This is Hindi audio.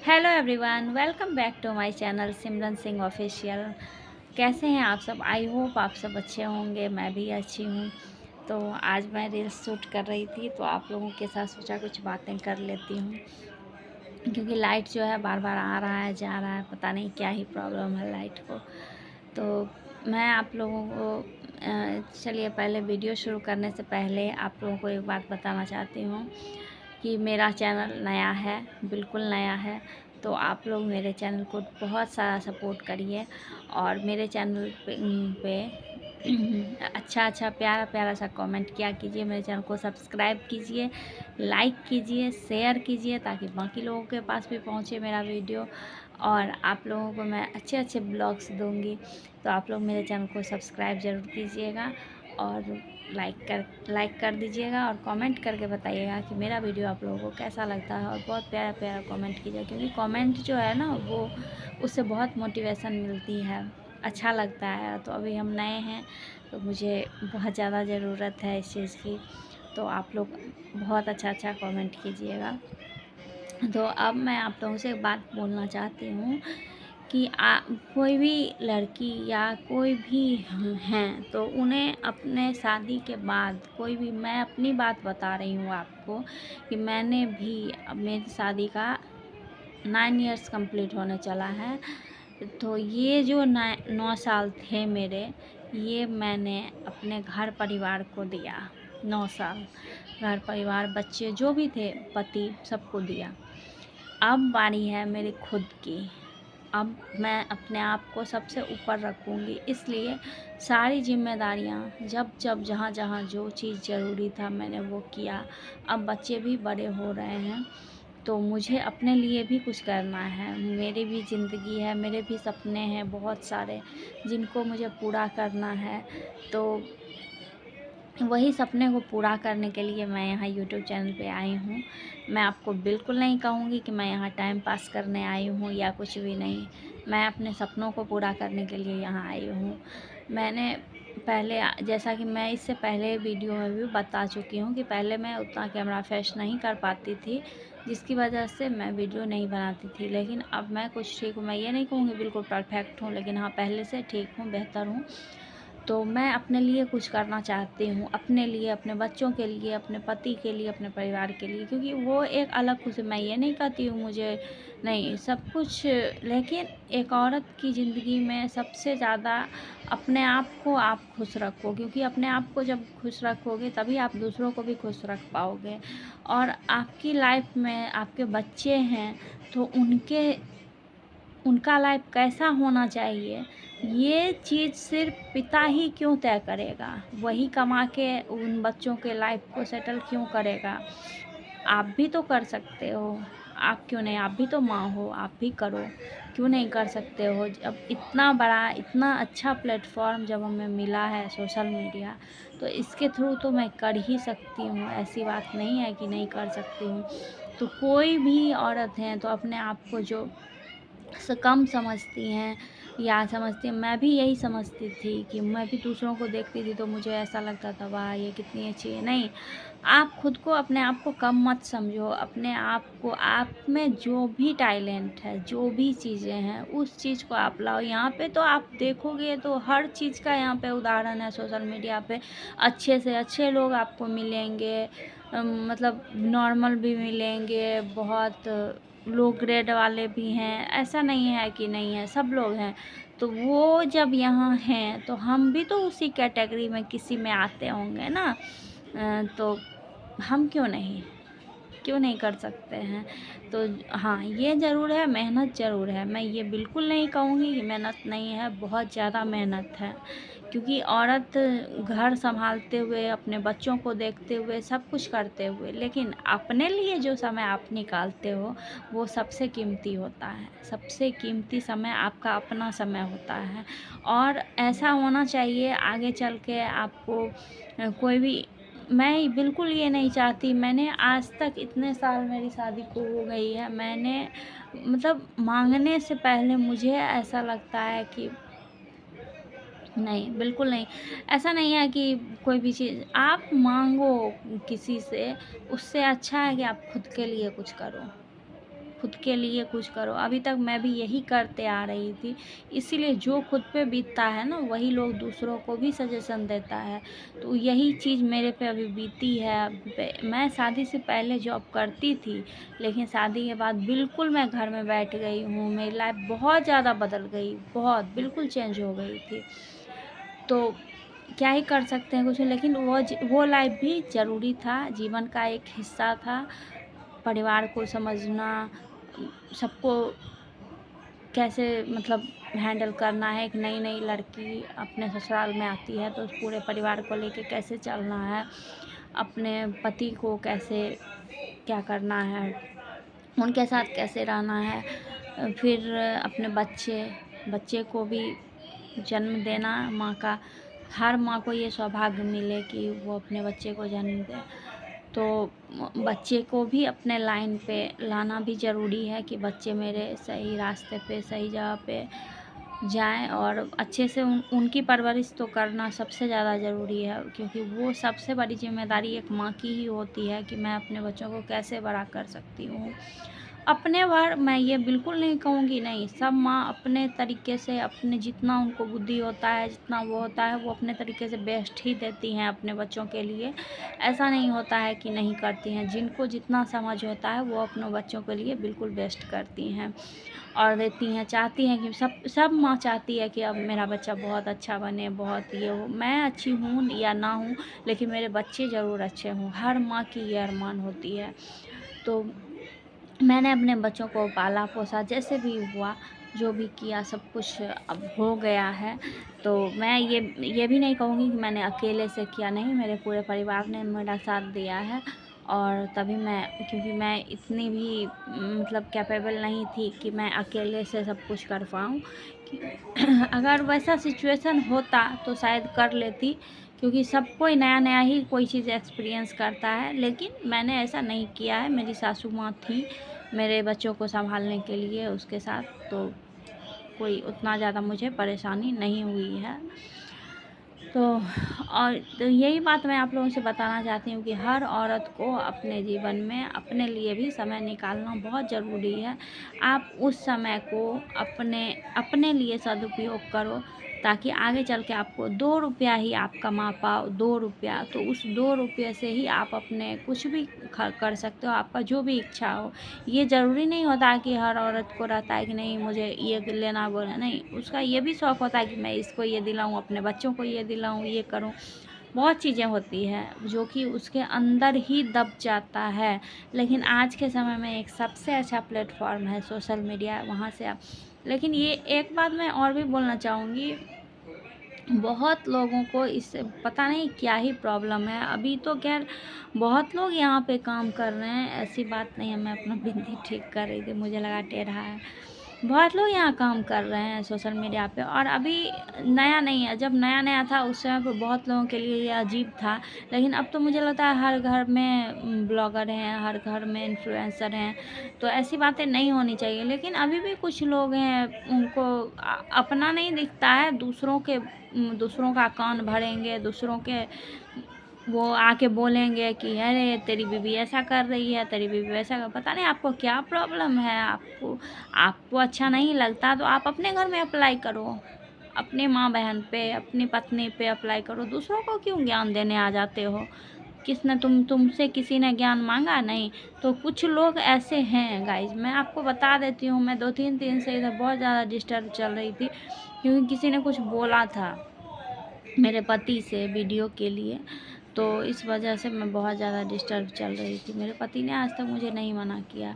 Hello everyone, welcome back to my channel Simran Singh official. कैसे हैं आप सब? आई होप आप सब अच्छे होंगे। मैं भी अच्छी हूँ। तो आज मैं रील्स शूट कर रही थी, तो आप लोगों के साथ सोचा कुछ बातें कर लेती हूँ, क्योंकि लाइट जो है बार बार आ रहा है जा रहा है, पता नहीं क्या ही प्रॉब्लम है लाइट को। तो मैं आप लोगों को चलिए पहले वीडियो शुरू करने से पहले आप लोगों को एक बात बताना चाहती हूँ कि मेरा चैनल नया है, बिल्कुल नया है। तो आप लोग मेरे चैनल को बहुत सारा सपोर्ट करिए और मेरे चैनल पे अच्छा अच्छा प्यारा प्यारा सा कमेंट किया कीजिए। मेरे चैनल को सब्सक्राइब कीजिए, लाइक कीजिए, शेयर कीजिए, ताकि बाकी लोगों के पास भी पहुंचे मेरा वीडियो। और आप लोगों को मैं अच्छे अच्छे ब्लॉग्स दूंगी, तो आप लोग मेरे चैनल को सब्सक्राइब ज़रूर कीजिएगा और लाइक कर दीजिएगा और कमेंट करके बताइएगा कि मेरा वीडियो आप लोगों को कैसा लगता है। और बहुत प्यारा प्यारा कमेंट कीजिएगा, क्योंकि कमेंट जो है ना वो उससे बहुत मोटिवेशन मिलती है, अच्छा लगता है। तो अभी हम नए हैं, तो मुझे बहुत ज़्यादा ज़रूरत है इस चीज़ की। तो आप लोग बहुत अच्छा अच्छा कमेंट कीजिएगा। तो अब मैं आप लोगों से एक बात बोलना चाहती हूँ कि कोई भी लड़की या कोई भी हैं, तो उन्हें अपने शादी के बाद कोई भी, मैं अपनी बात बता रही हूँ आपको कि मैंने भी, अब मेरी शादी का 9 इयर्स कंप्लीट होने चला है। तो ये जो 9 साल थे मेरे, ये मैंने अपने घर परिवार को दिया। 9 साल घर परिवार, बच्चे जो भी थे, पति, सबको दिया। अब बारी है मेरी खुद की। अब मैं अपने आप को सबसे ऊपर रखूँगी, इसलिए सारी जिम्मेदारियाँ जब जब जहाँ जहाँ जो चीज़ ज़रूरी था मैंने वो किया। अब बच्चे भी बड़े हो रहे हैं, तो मुझे अपने लिए भी कुछ करना है। मेरी भी ज़िंदगी है, मेरे भी सपने हैं बहुत सारे, जिनको मुझे पूरा करना है। तो वही सपने को पूरा करने के लिए मैं यहाँ यूट्यूब चैनल पे आई हूँ। मैं आपको बिल्कुल नहीं कहूँगी कि मैं यहाँ टाइम पास करने आई हूँ या कुछ भी नहीं। मैं अपने सपनों को पूरा करने के लिए यहाँ आई हूँ। मैंने पहले, जैसा कि मैं इससे पहले वीडियो में भी बता चुकी हूँ, कि पहले मैं उतना कैमरा फेस नहीं कर पाती थी, जिसकी वजह से मैं वीडियो नहीं बनाती थी। लेकिन अब मैं कुछ ठीक हूँ। मैं ये नहीं कहूँगी बिल्कुल परफेक्ट हूँ, लेकिन हाँ, पहले से ठीक हूँ, बेहतर हूँ। तो मैं अपने लिए कुछ करना चाहती हूँ, अपने लिए, अपने बच्चों के लिए, अपने पति के लिए, अपने परिवार के लिए, क्योंकि वो एक अलग खुशी। मैं ये नहीं कहती हूँ मुझे नहीं सब कुछ, लेकिन एक औरत की ज़िंदगी में सबसे ज़्यादा अपने आप को आप खुश रखो, क्योंकि अपने आप को जब खुश रखोगे तभी आप दूसरों को भी खुश रख पाओगे। और आपकी लाइफ में आपके बच्चे हैं, तो उनका लाइफ कैसा होना चाहिए, ये चीज़ सिर्फ पिता ही क्यों तय करेगा? वही कमा के उन बच्चों के लाइफ को सेटल क्यों करेगा? आप भी तो कर सकते हो। आप क्यों नहीं? आप भी तो माँ हो, आप भी करो। क्यों नहीं कर सकते हो? जब इतना बड़ा, इतना अच्छा प्लेटफ़ॉर्म जब हमें मिला है सोशल मीडिया, तो इसके थ्रू तो मैं कर ही सकती हूँ। ऐसी बात नहीं है कि नहीं कर सकती हूँ। तो कोई भी औरत है तो अपने आप को जो कम समझती हैं या समझती हैं, मैं भी यही समझती थी कि मैं भी दूसरों को देखती थी, तो मुझे ऐसा लगता था वाह ये कितनी अच्छी है। नहीं, आप खुद को, अपने आप को कम मत समझो। अपने आप को, आप में जो भी टैलेंट है, जो भी चीज़ें हैं, उस चीज़ को आप लाओ। यहाँ पे तो आप देखोगे तो हर चीज़ का यहाँ पे उदाहरण है सोशल मीडिया पे। अच्छे से अच्छे लोग आपको मिलेंगे, मतलब नॉर्मल भी मिलेंगे, बहुत लो ग्रेड वाले भी हैं। ऐसा नहीं है कि नहीं है, सब लोग हैं। तो वो जब यहाँ हैं, तो हम भी तो उसी कैटेगरी में किसी में आते होंगे ना। तो हम क्यों नहीं कर सकते हैं? तो हाँ, ये ज़रूर है, मेहनत ज़रूर है। मैं ये बिल्कुल नहीं कहूँगी कि मेहनत नहीं है, बहुत ज़्यादा मेहनत है। क्योंकि औरत घर सँभालते हुए, अपने बच्चों को देखते हुए, सब कुछ करते हुए, लेकिन अपने लिए जो समय आप निकालते हो, वो सबसे कीमती होता है। सबसे कीमती समय आपका अपना समय होता है। और ऐसा होना चाहिए आगे चल के आपको कोई भी, मैं बिल्कुल ये नहीं चाहती। मैंने आज तक, इतने साल मेरी शादी को हो गई है, मैंने मतलब माँगने से पहले मुझे ऐसा लगता है कि नहीं, बिल्कुल नहीं। ऐसा नहीं है कि कोई भी चीज़ आप माँगो किसी से, उससे अच्छा है कि आप खुद के लिए कुछ करो। खुद के लिए कुछ करो। अभी तक मैं भी यही करते आ रही थी, इसीलिए जो खुद पे बीतता है ना वही लोग दूसरों को भी सजेशन देता है। तो यही चीज़ मेरे पे अभी बीती है। मैं शादी से पहले जॉब करती थी, लेकिन शादी के बाद बिल्कुल मैं घर में बैठ गई हूँ। मेरी लाइफ बहुत ज़्यादा बदल गई, बहुत बिल्कुल चेंज हो गई थी। तो क्या ही कर सकते हैं, कुछ नहीं, लेकिन वो लाइफ भी ज़रूरी था, जीवन का एक हिस्सा था। परिवार को समझना, सबको कैसे मतलब हैंडल करना है। एक नई लड़की अपने ससुराल में आती है तो उस पूरे परिवार को लेके कैसे चलना है, अपने पति को कैसे क्या करना है, उनके साथ कैसे रहना है। फिर अपने बच्चे को भी जन्म देना, माँ का, हर माँ को ये सौभाग्य मिले कि वो अपने बच्चे को जन्म दे। तो बच्चे को भी अपने लाइन पे लाना भी ज़रूरी है कि बच्चे मेरे सही रास्ते पे, सही जगह पे जाएँ, और अच्छे से उनकी परवरिश तो करना सबसे ज़्यादा ज़रूरी है, क्योंकि वो सबसे बड़ी ज़िम्मेदारी एक माँ की ही होती है कि मैं अपने बच्चों को कैसे बड़ा कर सकती हूँ। अपने बार मैं ये बिल्कुल नहीं कहूँगी नहीं, सब माँ अपने तरीके से, अपने जितना उनको बुद्धि होता है, जितना वो होता है, वो अपने तरीके से बेस्ट ही देती हैं अपने बच्चों के लिए। ऐसा नहीं होता है कि नहीं करती हैं, जिनको जितना समझ होता है वो अपने बच्चों के लिए बिल्कुल बेस्ट करती हैं और देती हैं, चाहती हैं कि सब माँ चाहती है कि अब मेरा बच्चा बहुत अच्छा बने, बहुत ये हो। मैं अच्छी हूँ या ना हूँ, लेकिन मेरे बच्चे ज़रूर अच्छे हों, हर माँ की ये अरमान होती है। तो मैंने अपने बच्चों को पाला पोसा, जैसे भी हुआ, जो भी किया, सब कुछ अब हो गया है। तो मैं ये भी नहीं कहूँगी कि मैंने अकेले से किया, नहीं, मेरे पूरे परिवार ने मेरा साथ दिया है। और तभी क्योंकि मैं इतनी भी मतलब कैपेबल नहीं थी कि मैं अकेले से सब कुछ कर पाऊँ। कि अगर वैसा सिचुएशन होता तो शायद कर लेती, क्योंकि सब कोई नया ही कोई चीज़ एक्सपीरियंस करता है, लेकिन मैंने ऐसा नहीं किया है। मेरी सासू माँ थी मेरे बच्चों को सँभालने के लिए, उसके साथ तो कोई उतना ज़्यादा मुझे परेशानी नहीं हुई है। तो यही बात मैं आप लोगों से बताना चाहती हूँ कि हर औरत को अपने जीवन में अपने लिए भी समय निकालना बहुत ज़रूरी है। आप उस समय को अपने लिए सदुपयोग करो, ताकि आगे चल के आपको 2 रुपया ही आप कमा पाओ, 2 रुपया, तो उस 2 रुपये से ही आप अपने कुछ भी कर सकते हो, आपका जो भी इच्छा हो। ये ज़रूरी नहीं होता कि हर औरत को रहता है कि नहीं मुझे ये लेना वो नहीं, उसका ये भी शौक़ होता है कि मैं इसको ये दिलाऊँ, अपने बच्चों को ये दिलाऊँ, ये करूँ। बहुत चीज़ें होती हैं जो कि उसके अंदर ही दब जाता है। लेकिन आज के समय में एक सबसे अच्छा प्लेटफ़ॉर्म है सोशल मीडिया, वहाँ से आप, लेकिन ये एक बात मैं और भी बोलना चाहूँगी, बहुत लोगों को इससे पता नहीं क्या ही प्रॉब्लम है। अभी तो ख़ैर बहुत लोग यहाँ पे काम कर रहे हैं, ऐसी बात नहीं है। मैं अपना बिंदी ठीक कर रही थी, मुझे लगा टेढ़ा है। बहुत लोग यहाँ काम कर रहे हैं सोशल मीडिया पे, और अभी नया नहीं है, जब नया था उस समय पे बहुत लोगों के लिए ये अजीब था। लेकिन अब तो मुझे लगता है हर घर में ब्लॉगर हैं, हर घर में इन्फ्लुएंसर हैं, तो ऐसी बातें नहीं होनी चाहिए। लेकिन अभी भी कुछ लोग हैं, उनको अपना नहीं दिखता है, दूसरों का कान भरेंगे, दूसरों के वो आके बोलेंगे कि अरे तेरी बीवी ऐसा कर रही है, तेरी बीवी वैसा कर, पता नहीं आपको क्या प्रॉब्लम है। आपको अच्छा नहीं लगता तो आप अपने घर में अप्लाई करो, अपनी माँ बहन पे, अपनी पत्नी पे अप्लाई करो, दूसरों को क्यों ज्ञान देने आ जाते हो। किसने तुमसे किसी ने ज्ञान मांगा नहीं। तो कुछ लोग ऐसे हैं गाइज, मैं आपको बता देती हूँ। मैं 2-3 दिन से इधर बहुत ज़्यादा डिस्टर्ब चल रही थी, क्योंकि किसी ने कुछ बोला था मेरे पति से वीडियो के लिए, तो इस वजह से मैं बहुत ज़्यादा डिस्टर्ब चल रही थी। मेरे पति ने आज तक मुझे नहीं मना किया,